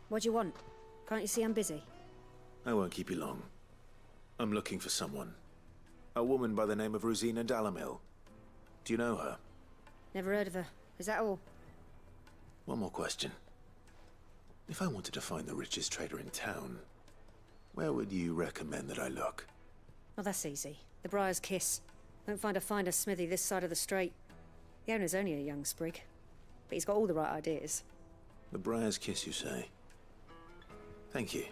What do you want? Can't you see I'm busy? I won't keep you long. I'm looking for someone. A woman by the name of Rosina Dalamil. Do you know her? Never heard of her. Is that all? One more question. If I wanted to find the richest trader in town, where would you recommend that I look? Well, that's easy. The Briar's Kiss. Won't find a finer smithy this side of the strait. The owner's only a young sprig, but he's got all the right ideas. The Briar's Kiss, you say? Thank you.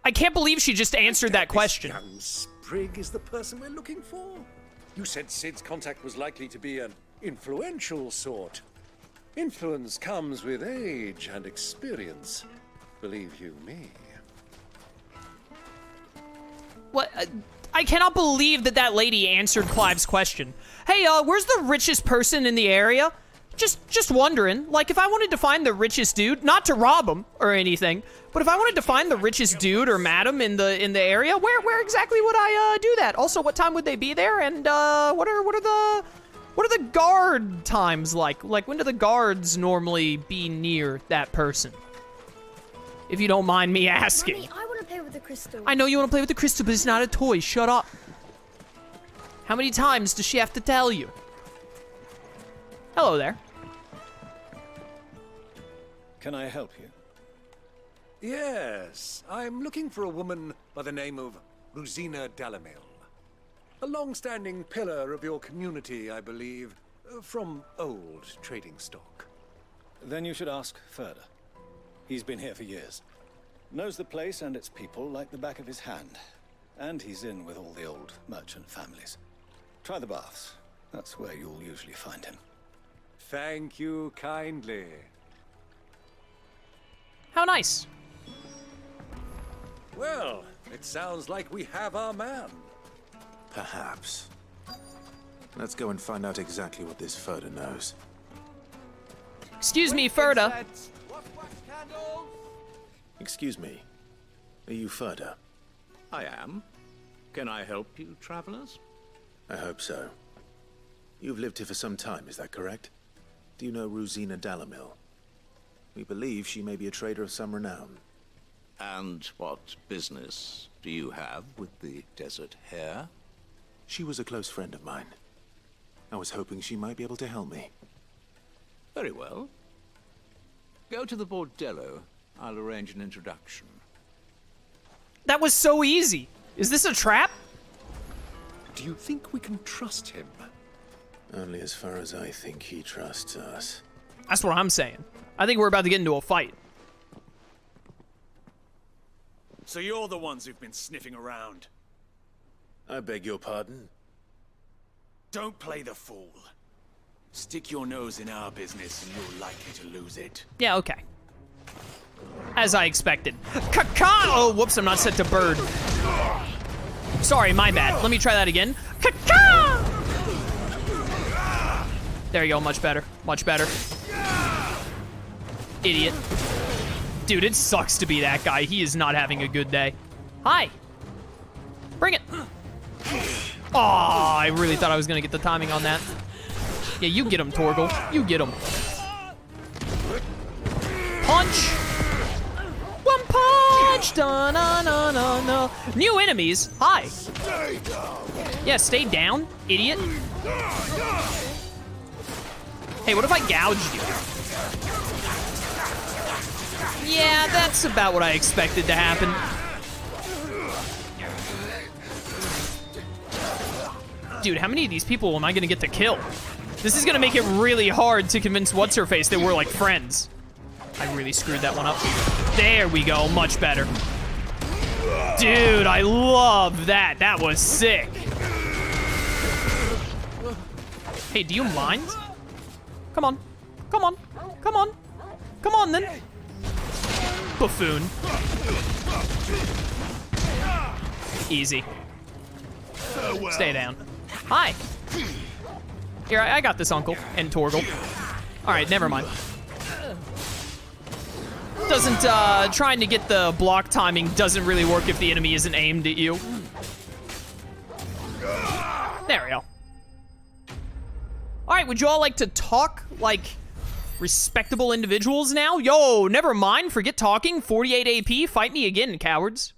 I can't believe she just answered that question. Young sprig is the person we're looking for. You said Sid's contact was likely to be an influential sort. Influence comes with age and experience. Believe you me. What? I cannot believe that lady answered Clive's question. Hey, where's the richest person in the area? Just wondering. Like, if I wanted to find the richest dude, not to rob him or anything, but if I wanted to find the richest dude or madam in the area, where exactly would I do that? Also, what time would they be there? And what are the guard times like? Like, when do the guards normally be near that person? If you don't mind me asking. Mommy, I want to play with the crystal. I know you want to play with the crystal, but it's not a toy. Shut up. How many times does she have to tell you? Hello there. Can I help you? Yes, I'm looking for a woman by the name of Rosina Dalamil. A long-standing pillar of your community, I believe, from old trading stock. Then you should ask Ferda. He's been here for years. Knows the place and its people like the back of his hand. And he's in with all the old merchant families. Try the baths. That's where you'll usually find him. Thank you kindly. How nice. Well, it sounds like we have our man. Perhaps. Let's go and find out exactly what this Ferda knows. Excuse me, Ferda. Excuse me. Are you Ferda? I am. Can I help you, travelers? I hope so. You've lived here for some time, is that correct? Do you know Rosina Dalamil? We believe she may be a trader of some renown. And what business do you have with the Desert Hare? She was a close friend of mine. I was hoping she might be able to help me. Very well. Go to the bordello. I'll arrange an introduction. That was so easy. Is this a trap? Do you think we can trust him? Only as far as I think he trusts us. That's what I'm saying. I think we're about to get into a fight. So you're the ones who've been sniffing around. I beg your pardon? Don't play the fool. Stick your nose in our business and you're likely to lose it. Yeah, okay. As I expected. Caca! Oh, whoops, I'm not set to bird. Sorry, my bad. Let me try that again. Caca! There you go, much better. Much better. Idiot. Dude, it sucks to be that guy. He is not having a good day. Hi. Bring it. Oh, I really thought I was gonna get the timing on that. Yeah, you get him, Torgal. You get him. Punch. One punch. Da na na na na. New enemies. Hi. Yeah, stay down, idiot. Hey, what if I gouged you? Yeah, that's about what I expected to happen. Dude, how many of these people am I gonna get to kill? This is gonna make it really hard to convince What's-Her-Face that we're like friends. I really screwed that one up. There we go, much better. Dude, I love that. That was sick. Hey, do you mind? Come on, come on, come on. Come on then. Buffoon. Easy. Stay down. Hi. Here, I got this, Uncle and Torgal. All right, never mind. Doesn't, trying to get the block timing doesn't really work if the enemy isn't aimed at you. There we go. All right, would you all like to talk? Like, Respectable individuals now? Yo, never mind. Forget talking. 48 AP. Fight me again, cowards.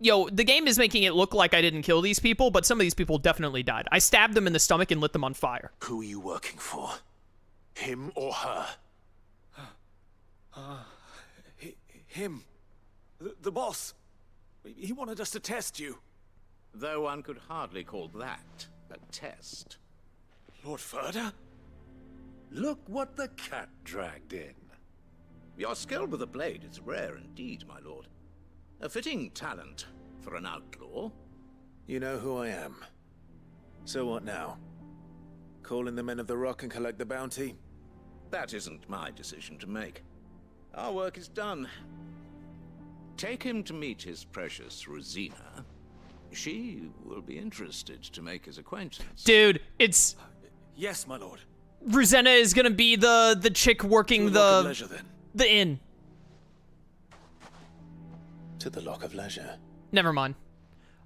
Yo, the game is making it look like I didn't kill these people, but some of these people definitely died. I stabbed them in the stomach and lit them on fire. Who are you working for? Him or her? Him. The boss. He wanted us to test you. Though one could hardly call that a test. Lord Furder? Look what the cat dragged in. Your skill with the blade is rare indeed, my lord. A fitting talent for an outlaw. You know who I am. So what now? Call in the Men of the Rock and collect the bounty? That isn't my decision to make. Our work is done. Take him to meet his precious Rosina. She will be interested to make his acquaintance. Dude, it's... Yes, my lord. Rosanna is gonna be the chick working To leisure, then. the inn. To the Lock of Leisure. Never mind.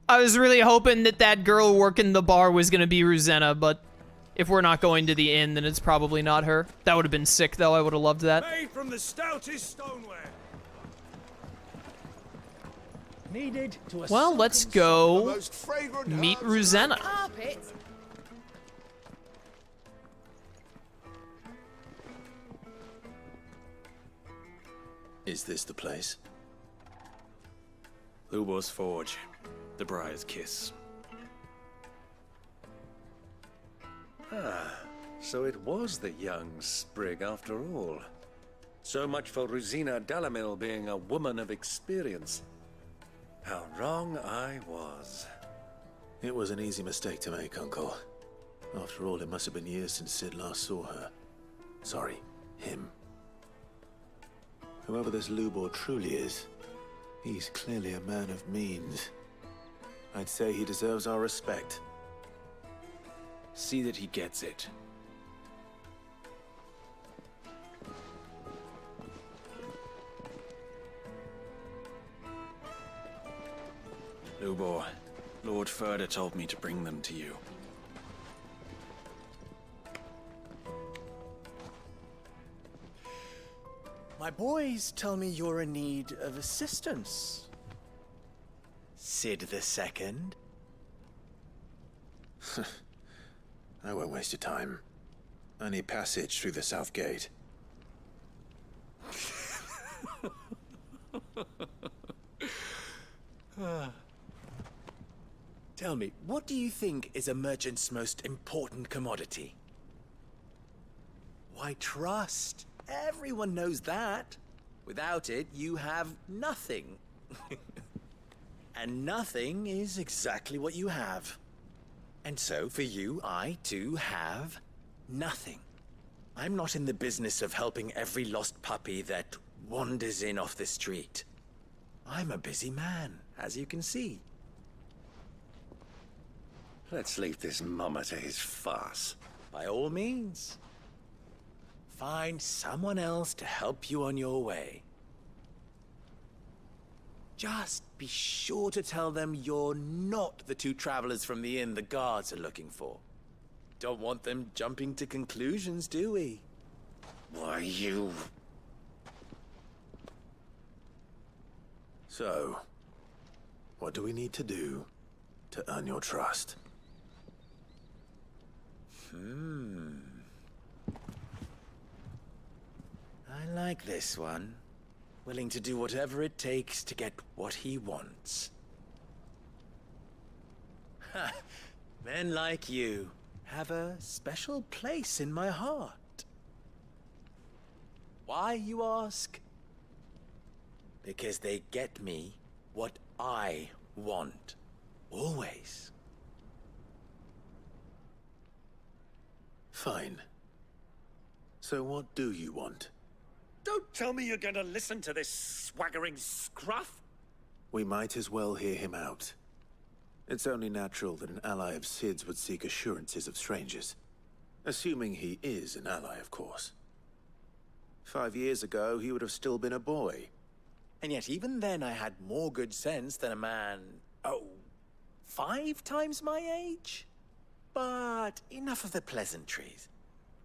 I was really hoping that that girl working the bar was gonna be Rosanna, but if we're not going to the inn, then it's probably not her. That would have been sick, though. I would have loved that. Made from the stoutest stoneware. Needed to Well, let's go meet Rosanna. Carpet? Is this the place? Lubor's Forge. The Briar's Kiss. So it was the young sprig after all. So much for Rosina Dalamil being a woman of experience. How wrong I was. It was an easy mistake to make, Uncle. After all, it must have been years since Sid last saw her. Sorry, him. Whoever this Lubor truly is, he's clearly a man of means. I'd say he deserves our respect. See that he gets it. Lubor, Lord Furder told me to bring them to you. My boys tell me you're in need of assistance. Sid the Second. I won't waste your time. I need passage through the south gate. Tell me, what do you think is a merchant's most important commodity? Why, trust. Everyone knows that. Without it, you have nothing. And nothing is exactly what you have. And so, for you, I, too, have nothing. I'm not in the business of helping every lost puppy that wanders in off the street. I'm a busy man, as you can see. Let's leave this mummer to his farce. By all means. Find someone else to help you on your way. Just be sure to tell them you're not the two travelers from the inn the guards are looking for. Don't want them jumping to conclusions, do we? Why, you... So, what do we need to do to earn your trust? I like this one. Willing to do whatever it takes to get what he wants. Ha! Men like you have a special place in my heart. Why, you ask? Because they get me what I want. Always. Fine. So what do you want? Don't tell me you're going to listen to this swaggering scruff. We might as well hear him out. It's only natural that an ally of Sid's would seek assurances of strangers. Assuming he is an ally, of course. 5 years ago, he would have still been a boy. And yet even then I had more good sense than a man, 5 times my age? But enough of the pleasantries.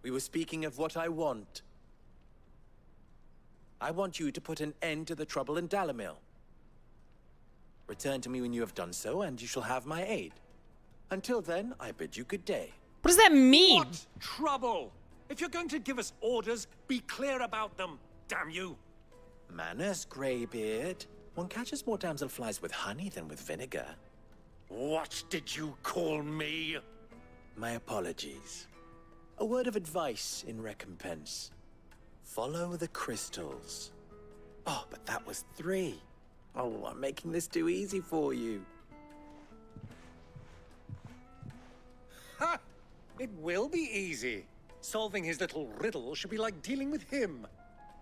We were speaking of what I want. I want you to put an end to the trouble in Dalamil. Return to me when you have done so, and you shall have my aid. Until then, I bid you good day. What does that mean? What trouble? If you're going to give us orders, be clear about them, damn you. Manners, Greybeard. One catches more damselflies with honey than with vinegar. What did you call me? My apologies. A word of advice in recompense. Follow the crystals. Oh, but that was 3. Oh, I'm making this too easy for you. Ha! It will be easy. Solving his little riddle should be like dealing with him.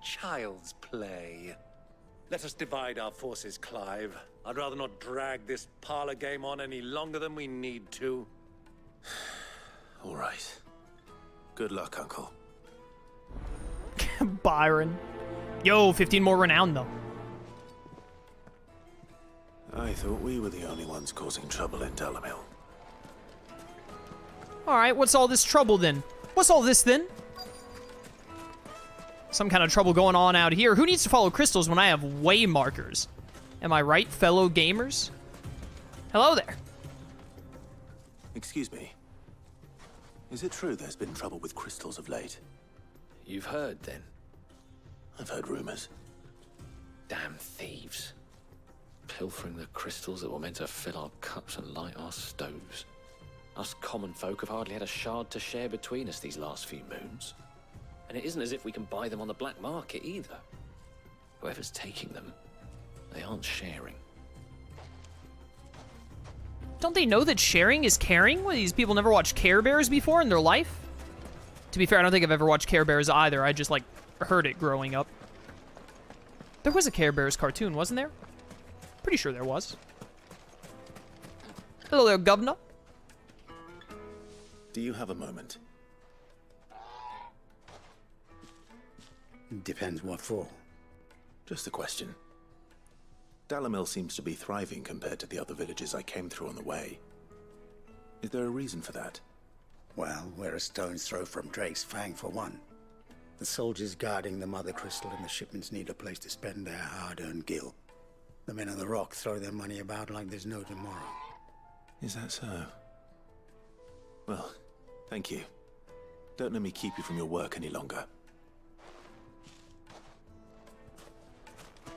Child's play. Let us divide our forces, Clive. I'd rather not drag this parlor game on any longer than we need to. All right. Good luck, Uncle. Byron. Yo, 15 more renown, though. I thought we were the only ones causing trouble in Dalamil. Alright, what's all this trouble, then? What's all this, then? Some kind of trouble going on out here. Who needs to follow crystals when I have way markers? Am I right, fellow gamers? Hello there. Excuse me. Is it true there's been trouble with crystals of late? You've heard, then? I've heard rumors. Damn thieves. Pilfering the crystals that were meant to fill our cups and light our stoves. Us common folk have hardly had a shard to share between us these last few moons. And it isn't as if we can buy them on the black market either. Whoever's taking them, they aren't sharing. Don't they know that sharing is caring? What, these people never watched Care Bears before in their life? To be fair, I don't think I've ever watched Care Bears either. I just, like, heard it growing up. There was a Care Bears cartoon, wasn't there? Pretty sure there was. Hello there, governor. Do you have a moment? Depends what for. Just a question. Dalamil seems to be thriving compared to the other villages I came through on the way. Is there a reason for that? Well, we're a stone's throw from Drake's Fang, for one. The soldiers guarding the Mother Crystal and the shipments need a place to spend their hard-earned gil. The men of the Rock throw their money about like there's no tomorrow. Is that so? Well, thank you. Don't let me keep you from your work any longer.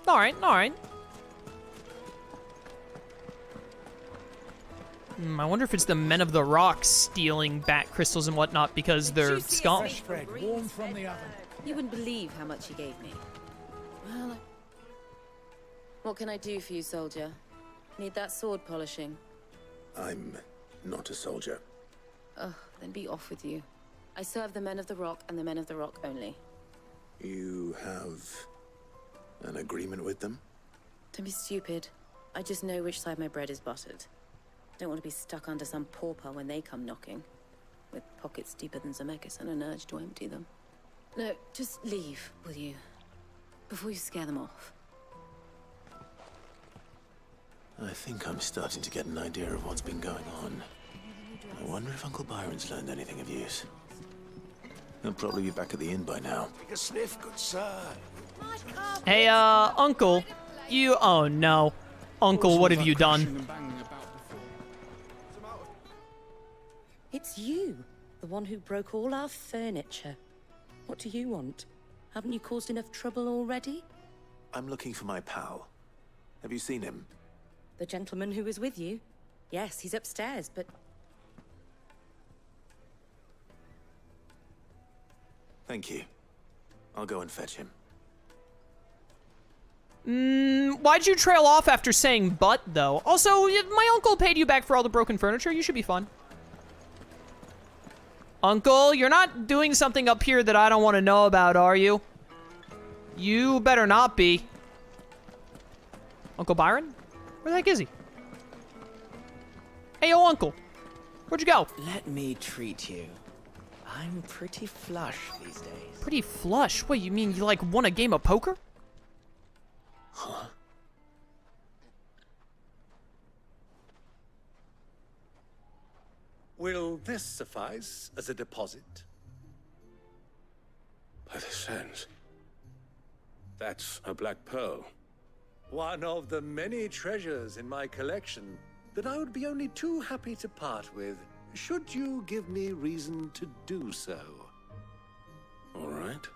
Alright, alright. I wonder if it's the Men of the Rock stealing bat crystals and whatnot because they're scum. Warm from the oven. You wouldn't believe how much he gave me. Well, what can I do for you, soldier? Need that sword polishing? I'm not a soldier. Ugh, then be off with you. I serve the Men of the Rock and the Men of the Rock only. You have an agreement with them? Don't be stupid. I just know which side my bread is buttered. Don't want to be stuck under some pauper when they come knocking. With pockets deeper than Zemeckis and an urge to empty them. No, just leave, will you? Before you scare them off. I think I'm starting to get an idea of what's been going on. I wonder if Uncle Byron's learned anything of use. He'll probably be back at the inn by now. Take a sniff, good sir. Hey, Uncle. You... Oh, no. Uncle, what have you done? It's you, the one who broke all our furniture. What do you want? Haven't you caused enough trouble already? I'm looking for my pal. Have you seen him? The gentleman who was with you? Yes, he's upstairs, but... Thank you. I'll go and fetch him. Why'd you trail off after saying but, though? Also, my uncle paid you back for all the broken furniture. You should be fine. Uncle, you're not doing something up here that I don't want to know about, are you? You better not be. Uncle Byron? Where the heck is he? Hey, yo, Uncle. Where'd you go? Let me treat you. I'm pretty flush these days. Pretty flush? What, you mean you, like, won a game of poker? Huh? Will this suffice as a deposit? By the sands. That's a black pearl. One of the many treasures in my collection that I would be only too happy to part with, should you give me reason to do so. All right.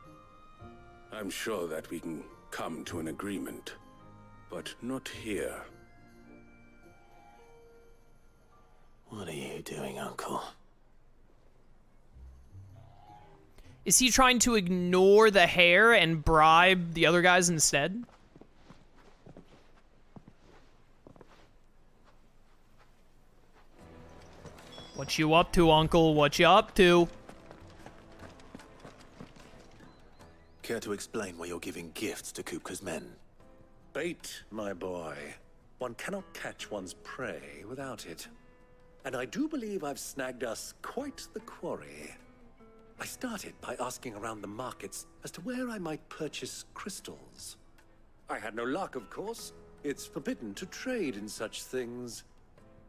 I'm sure that we can come to an agreement, but not here. What are you doing, Uncle? Is he trying to ignore the hare and bribe the other guys instead? What you up to, Uncle? What you up to? Care to explain why you're giving gifts to Kupka's men? Bait, my boy. One cannot catch one's prey without it. And I do believe I've snagged us quite the quarry. I started by asking around the markets as to where I might purchase crystals. I had no luck, of course. It's forbidden to trade in such things.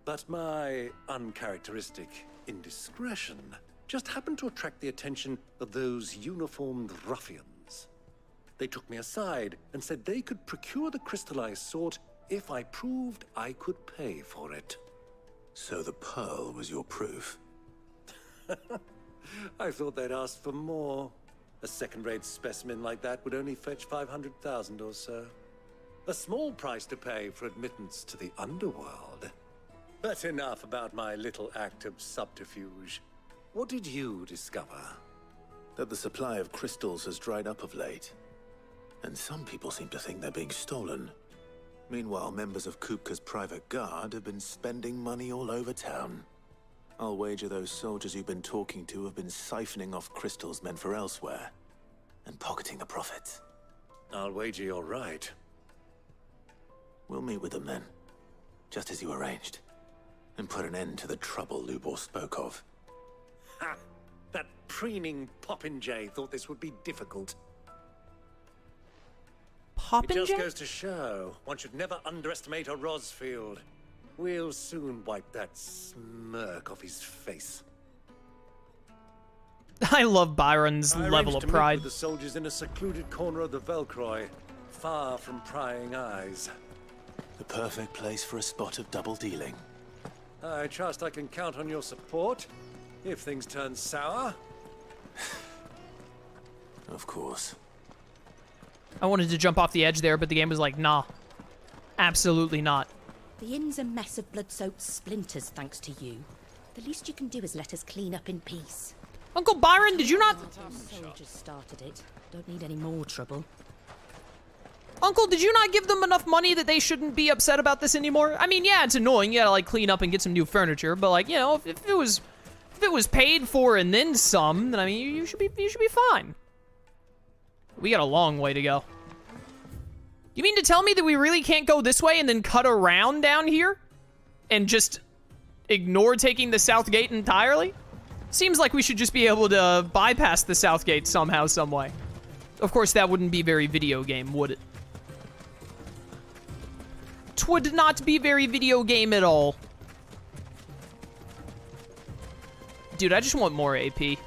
But my uncharacteristic indiscretion just happened to attract the attention of those uniformed ruffians. They took me aside and said they could procure the crystal I sought if I proved I could pay for it. So the pearl was your proof? I thought they'd asked for more. A second-rate specimen like that would only fetch 500,000 or so. A small price to pay for admittance to the underworld. But enough about my little act of subterfuge. What did you discover? That the supply of crystals has dried up of late. And some people seem to think they're being stolen. Meanwhile, members of Kupka's private guard have been spending money all over town. I'll wager those soldiers you've been talking to have been siphoning off crystals meant for elsewhere, and pocketing the profits. I'll wager you're right. We'll meet with them then, just as you arranged, and put an end to the trouble Lubor spoke of. Ha! That preening popinjay thought this would be difficult. It just goes to show, one should never underestimate a Rosfield. We'll soon wipe that smirk off his face. I love Byron's level of pride. With the soldiers in a secluded corner of the Velcroy, far from prying eyes. The perfect place for a spot of double dealing. I trust I can count on your support, if things turn sour. Of course. I wanted to jump off the edge there, but the game was like, nah. Absolutely not. The inn's a mess of blood-soaked splinters, thanks to you. The least you can do is let us clean up in peace. Uncle Byron, did you not... Soldiers started it. Don't need any more trouble. Uncle, did you not give them enough money that they shouldn't be upset about this anymore? I mean, yeah, it's annoying. You gotta, like, clean up and get some new furniture, but, like, you know, if it was paid for and then some, then, I mean, you should be fine. We got a long way to go. You mean to tell me that we really can't go this way and then cut around down here? And just ignore taking the south gate entirely? Seems like we should just be able to bypass the south gate somehow, some way. Of course, that wouldn't be very video game, would it? 'Twould not be very video game at all. Dude, I just want more AP.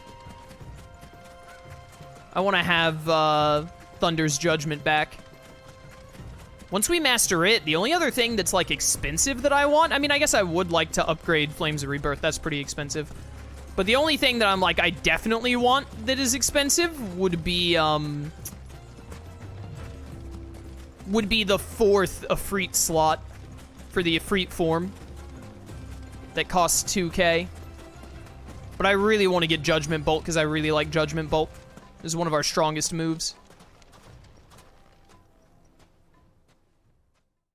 I want to have Thunder's Judgment back. Once we master it, the only other thing that's, like, expensive that I want... I mean, I guess I would like to upgrade Flames of Rebirth. That's pretty expensive. But the only thing that I'm like, I definitely want that is expensive would be the 4th Ifrit slot for the Ifrit form. That costs 2k. But I really want to get Judgment Bolt because I really like Judgment Bolt. This is one of our strongest moves.